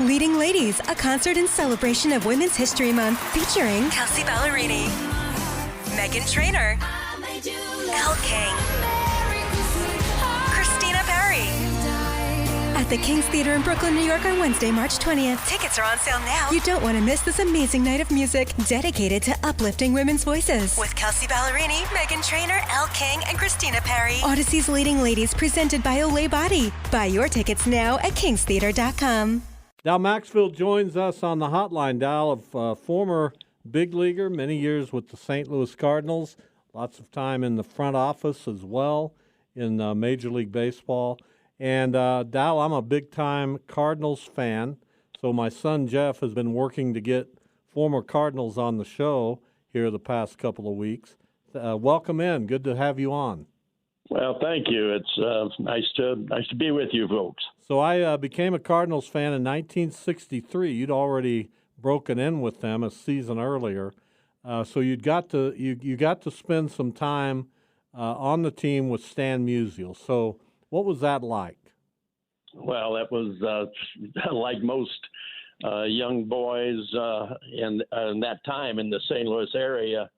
Leading Ladies, a concert in celebration of Women's History Month featuring Kelsey Ballerini, Meghan Trainor, Elle King, Christina Perry. At the King's Theater in Brooklyn, New York on Wednesday, March 20th. Tickets are on sale now. You don't want to miss this amazing night of music dedicated to uplifting women's voices. With Kelsey Ballerini, Meghan Trainor, Elle King, and Christina Perry. Odyssey's Leading Ladies, presented by Olay Body. Buy your tickets now at kingstheater.com. Dal Maxvill joins us on the hotline. Dal, a former big leaguer, many years with the St. Louis Cardinals, lots of time in the front office as well in Major League Baseball. And Dal, I'm a big-time Cardinals fan, so my son Jeff has been working to get former Cardinals on the show here the past couple of weeks. Welcome in. Good to have you on. Well, thank you. It's nice to be with you folks. So I became a Cardinals fan in 1963. You'd already broken in with them a season earlier, so you got to spend some time on the team with Stan Musial. So what was that like? Well, that was like most young boys in that time in the St. Louis area.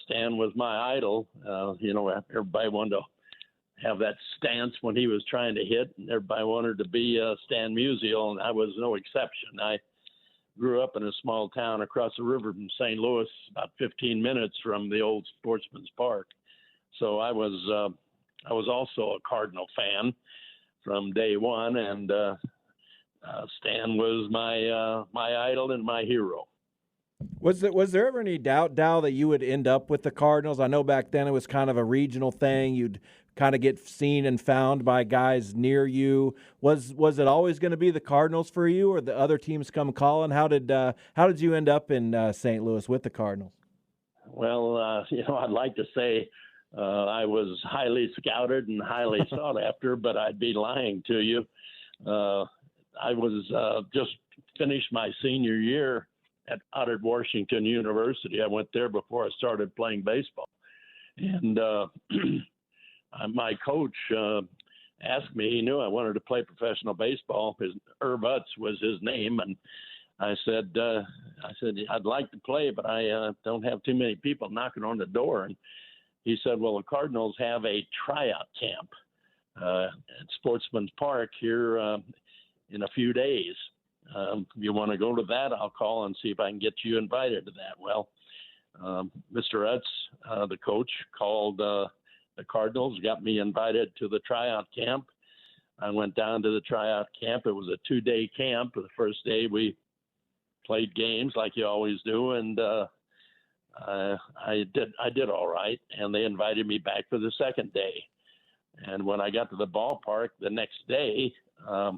Stan was my idol. Everybody wanted to have that stance when he was trying to hit, and everybody wanted to be Stan Musial, and I was no exception. I grew up in a small town across the river from St. Louis, about 15 minutes from the old Sportsman's Park. So I was also a Cardinal fan from day one, and Stan was my idol and my hero. Was there ever any doubt, Dal, that you would end up with the Cardinals? I know back then it was kind of a regional thing. You'd kind of get seen and found by guys near you. Was it always going to be the Cardinals for you, or the other teams come calling? How did you end up in St. Louis with the Cardinals? Well, I'd like to say I was highly scouted and highly sought after, but I'd be lying to you. I was just finished my senior year out at Washington University. I went there before I started playing baseball. And my coach asked me, he knew I wanted to play professional baseball. Herb Utz was his name. And I said, I'd like to play, but I don't have too many people knocking on the door. And he said, well, the Cardinals have a tryout camp at Sportsman's Park here in a few days. If you want to go to that, I'll call and see if I can get you invited to that. Well, Mr. Utz, the coach, called the Cardinals, got me invited to the tryout camp. I went down to the tryout camp. It was a 2-day camp. The first day we played games like you always do, and I did all right. And they invited me back for the second day. And when I got to the ballpark the next day, I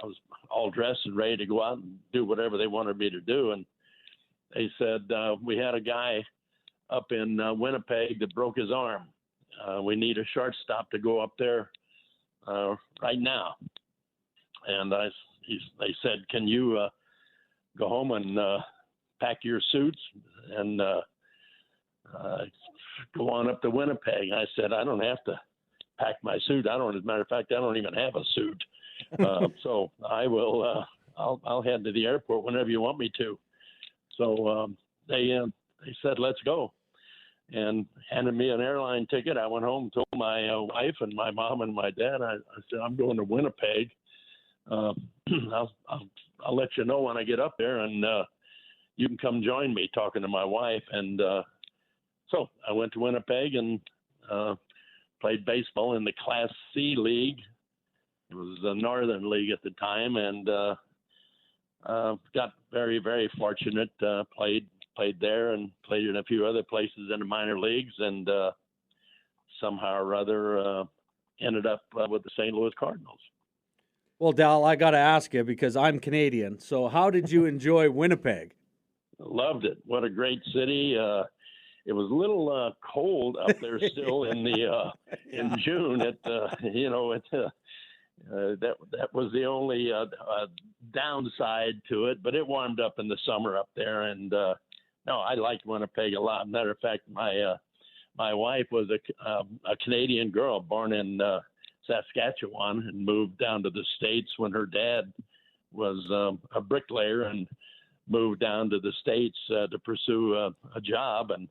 was all dressed and ready to go out and do whatever they wanted me to do. And they said, we had a guy up in Winnipeg that broke his arm. We need a shortstop to go up there right now. And they said, can you go home and pack your suits and go on up to Winnipeg? I said, I don't have to pack my suit. As a matter of fact, I don't even have a suit. So I will. I'll head to the airport whenever you want me to. So they said, let's go, and handed me an airline ticket. I went home, told my wife and my mom and my dad. I said, I'm going to Winnipeg. I'll let you know when I get up there, and you can come join me. Talking to my wife, and so I went to Winnipeg and played baseball in the Class C League. It was the Northern League at the time, and got very, very fortunate. Played there and played in a few other places in the minor leagues, and somehow or other ended up with the St. Louis Cardinals. Well, Dal, I got to ask you because I'm Canadian. So how did you enjoy Winnipeg? Loved it. What a great city. It was a little cold up there still in June. That was the only downside to it, but it warmed up in the summer up there. And no, I liked Winnipeg a lot. Matter of fact, my wife was a Canadian girl born in Saskatchewan and moved down to the States when her dad was a bricklayer and moved down to the States to pursue a job. And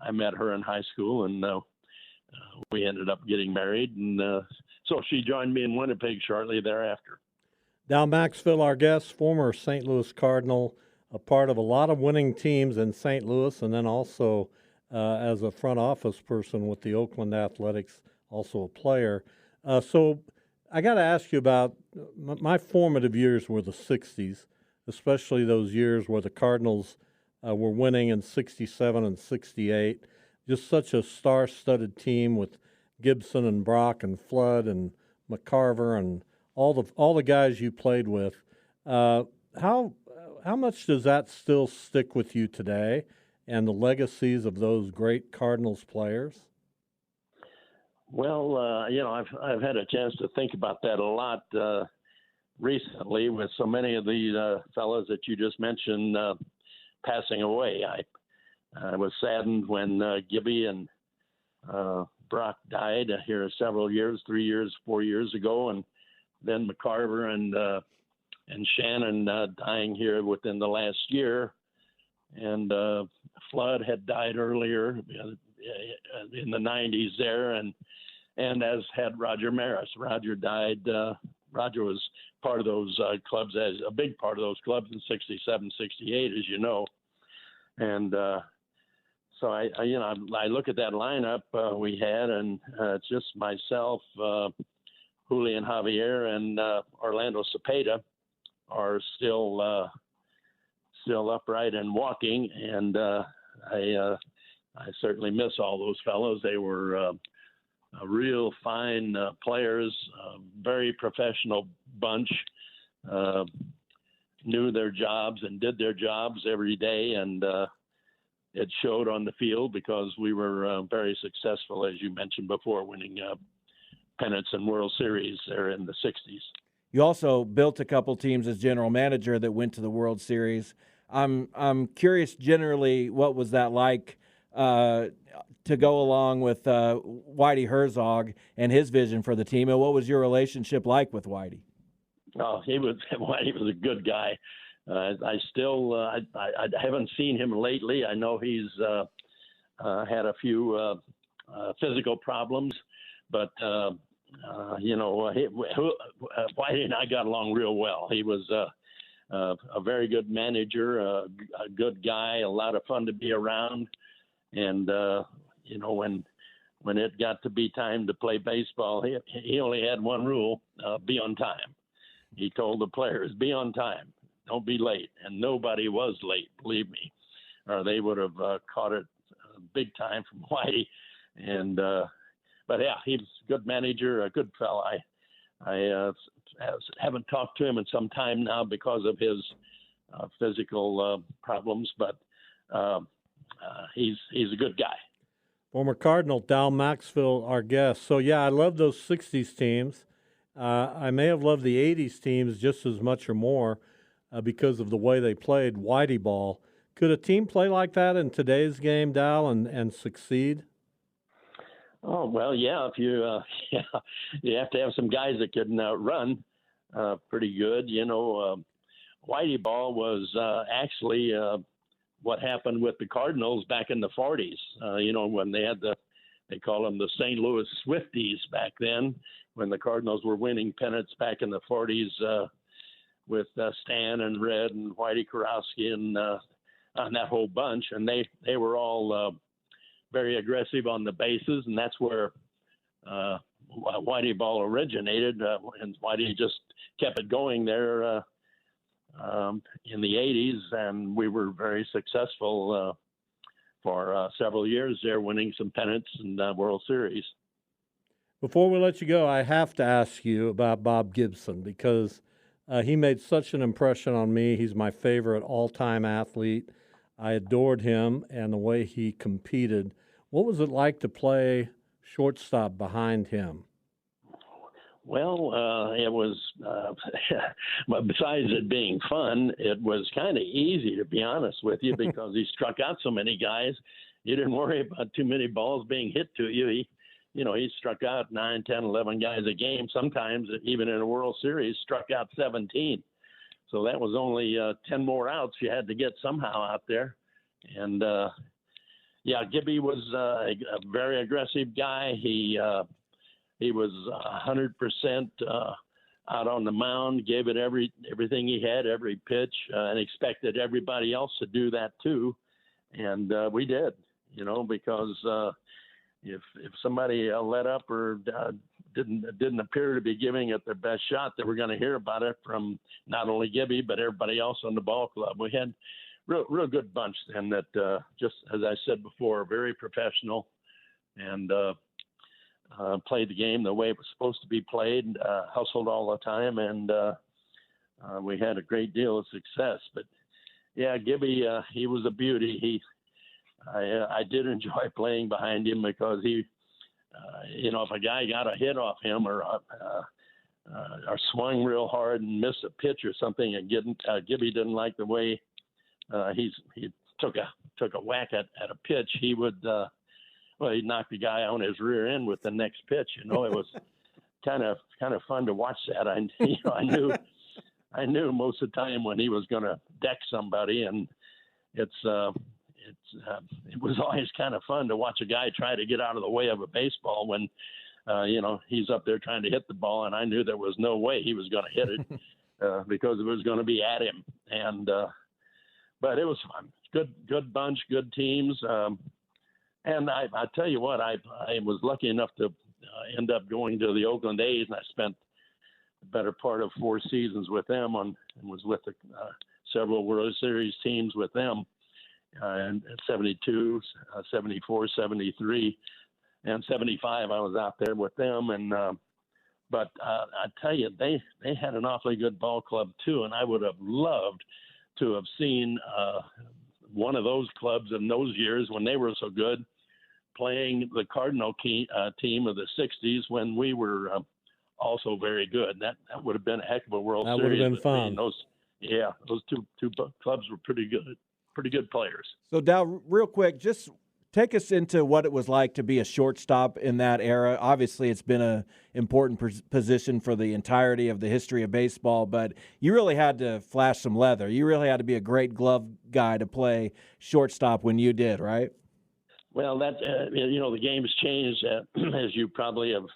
I met her in high school, and we ended up getting married. And so she joined me in Winnipeg shortly thereafter. Dal Maxvill, our guest, former St. Louis Cardinal, a part of a lot of winning teams in St. Louis, and then also as a front office person with the Oakland Athletics, also a player. So I got to ask you about my formative years were the 60s, especially those years where the Cardinals were winning in 67 and 68. Just such a star-studded team with Gibson and Brock and Flood and McCarver and all the guys you played with. How much does that still stick with you today, and the legacies of those great Cardinals players? Well, I've had a chance to think about that a lot recently with so many of the fellows that you just mentioned passing away. I was saddened when Gibby and Brock died here several years, 3 years, 4 years ago, and then McCarver and Shannon dying here within the last year. And Flood had died earlier in the 90s there, and as had Roger Maris. Roger died. Roger was part of those clubs, as a big part of those clubs in 67, 68, as you know. And so I look at that lineup we had, and it's just myself, Julian Javier, and Orlando Cepeda are still upright and walking, and I certainly miss all those fellows. They were real fine players, very professional bunch, knew their jobs and did their jobs every day, and it showed on the field because we were very successful, as you mentioned before, winning pennants and World Series there in the 60s. You also built a couple teams as general manager that went to the World Series. I'm curious, generally, what was that like to go along with Whitey Herzog and his vision for the team, and what was your relationship like with Whitey? Oh, Whitey was a good guy. I haven't seen him lately. I know he's had a few physical problems, but Whitey and I got along real well. He was a very good manager, a good guy, a lot of fun to be around. And, when it got to be time to play baseball, he only had one rule, be on time. He told the players, be on time, don't be late. And nobody was late, believe me, or they would have caught it big time from Whitey. And, but yeah, he's a good manager, a good fella. I haven't talked to him in some time now because of his physical problems, but he's a good guy. Former Cardinal Dal Maxvill, our guest. So, yeah, I love those 60s teams. I may have loved the 80s teams just as much or more because of the way they played Whitey ball. Could a team play like that in today's game, Dal, and succeed? Oh, well, yeah. If you have to have some guys that can run pretty good. Whitey ball was actually what happened with the Cardinals back in the 40s. When they had they call them the St. Louis Swifties back then, when the Cardinals were winning pennants back in the 40s with Stan and Red and Whitey Karowski and that whole bunch. And they were all very aggressive on the bases, and that's where Whitey ball originated, and Whitey just kept it going there in the 80s, and we were very successful for several years there, winning some pennants and World Series. Before we let you go, I have to ask you about Bob Gibson because he made such an impression on me. He's my favorite all-time athlete. I adored him and the way he competed. What was it like to play shortstop behind him? Well, it was, besides it being fun, it was kind of easy, to be honest with you, because he struck out so many guys. You didn't worry about too many balls being hit to you. he struck out 9, 10, 11 guys a game. Sometimes, even in a World Series, struck out 17. So that was only 10 more outs you had to get somehow out there. And, Gibby was a very aggressive guy. He was 100% out on the mound, gave it everything he had, every pitch, and expected everybody else to do that too. And we did, because if somebody let up or didn't appear to be giving it their best shot, they were going to hear about it from not only Gibby but everybody else on the ball club. We had real good bunch, and that just as I said before, very professional, and played the game the way it was supposed to be played, hustled all the time, and we had a great deal of success. But yeah, Gibby, he was a beauty. I did enjoy playing behind him because he, if a guy got a hit off him or swung real hard and missed a pitch or something, and Gibby didn't like the way he took a whack at a pitch, he would he'd knock the guy on his rear end with the next pitch. It was kind of fun to watch that. I knew most of the time when he was going to deck somebody, and it was always kind of fun to watch a guy try to get out of the way of a baseball when, he's up there trying to hit the ball, and I knew there was no way he was going to hit it because it was going to be at him. And but it was fun. Good bunch, good teams. And I tell you what, I was lucky enough to end up going to the Oakland A's, and I spent the better part of 4 seasons with them and was with several World Series teams with them. And 72, 74, 73, and 75, I was out there with them. And but I tell you, they had an awfully good ball club too, and I would have loved to have seen one of those clubs in those years when they were so good playing the Cardinal team of the 60s when we were also very good. That would have been a heck of a World Series. That would have been fun. Those two clubs were pretty good players. So, Dal, real quick, just take us into what it was like to be a shortstop in that era. Obviously, it's been an important position for the entirety of the history of baseball, but you really had to flash some leather. You really had to be a great glove guy to play shortstop when you did, right? Well, that the game's changed, as you probably have.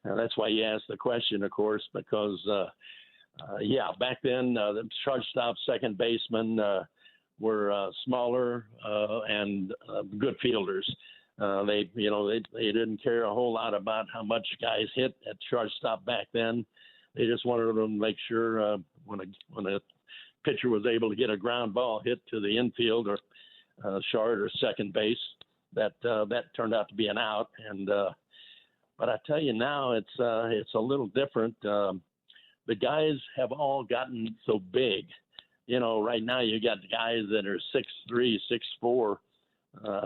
That's why you asked the question, of course, because back then the shortstop, second baseman were smaller and good fielders. They didn't care a whole lot about how much guys hit at shortstop back then. They just wanted them to make sure when a pitcher was able to get a ground ball hit to the infield or short or second base, that turned out to be an out. And but I tell you now, it's a little different. The guys have all gotten so big. Right now you got guys that are 6'3", 6'4".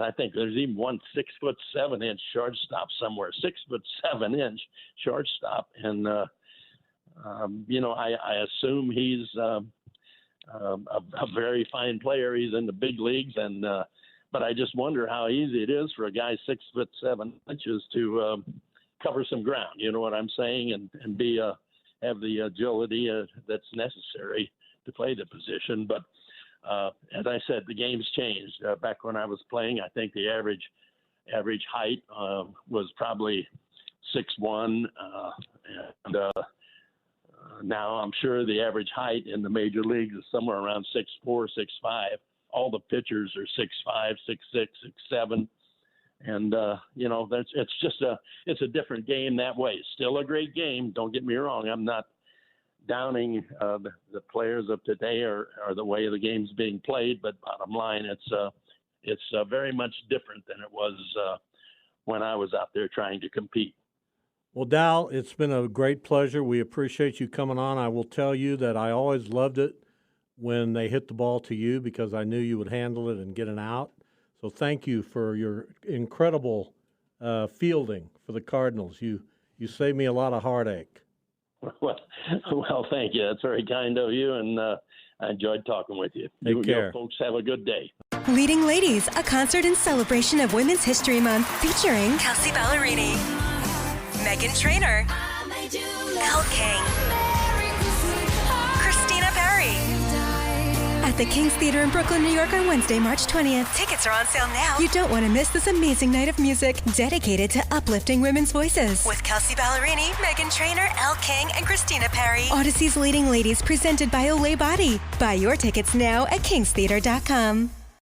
I think there's even one 6'7" shortstop somewhere, 6'7" shortstop, and I assume he's a very fine player. He's in the big leagues, and but I just wonder how easy it is for a guy 6'7" to cover some ground. You know what I'm saying, and have the agility that's necessary to play the position. But as I said, the game's changed. Back when I was playing, I think the average height was probably 6'1", and now I'm sure the average height in the major leagues is somewhere around 6'4", 6'5". All the pitchers are 6'5", 6'6", 6'7", and it's a different game that way. Still a great game. Don't get me wrong. I'm not downing the players of today or the way the game's being played, but bottom line, it's very much different than it was when I was out there trying to compete. Well, Dal, it's been a great pleasure. We appreciate you coming on. I will tell you that I always loved it when they hit the ball to you because I knew you would handle it and get an out. So thank you for your incredible fielding for the Cardinals. You saved me a lot of heartache. Well, thank you. That's very kind of you, and I enjoyed talking with you. Take care. You folks have a good day. Leading Ladies, a concert in celebration of Women's History Month featuring Kelsey Ballerini, Meghan Trainor, Elle King, Christina Perry. At the King's Theater in Brooklyn, New York on Wednesday, March 20th. Tickets are on sale now. You don't want to miss this amazing night of music dedicated to uplifting women's voices. With Kelsey Ballerini, Meghan Trainor, Elle King, and Christina Perry. Odyssey's Leading Ladies presented by Olay Body. Buy your tickets now at kingstheater.com.